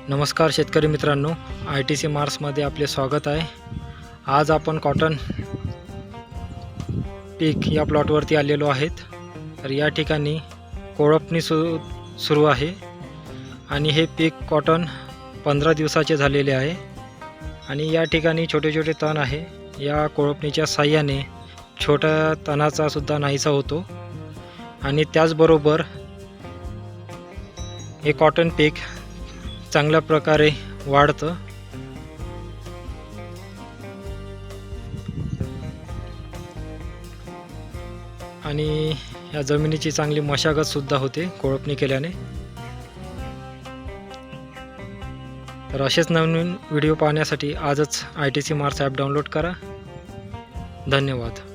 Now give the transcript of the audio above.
नमस्कार शेतकरी मित्रांनो, ITC मार्समध्ये आपले स्वागत आहे। आज आपण कॉटन पीक या प्लॉटवरती आलेलो आहेत। तर या ठिकाणी कोळपणी सुरू आहे आणि हे पीक कॉटन 15 दिवसाचे झालेले आहे आणि या ठिकाणी छोटे छोटे तण आहे। या कोळपणीच्या साहाय्याने छोट्या तणाचा सुद्धा नाहीसा होतो आणि त्याचबरोबर हे कॉटन पीक चांगल्या प्रकारे वाढतं। आणि या जमिनीची चांगली मशागत सुद्धा होते कोळपणी केल्याने। तर असेच नवीन व्हिडिओ पाहण्यासाठी आजच ITC मार्स ॲप डाउनलोड करा। धन्यवाद।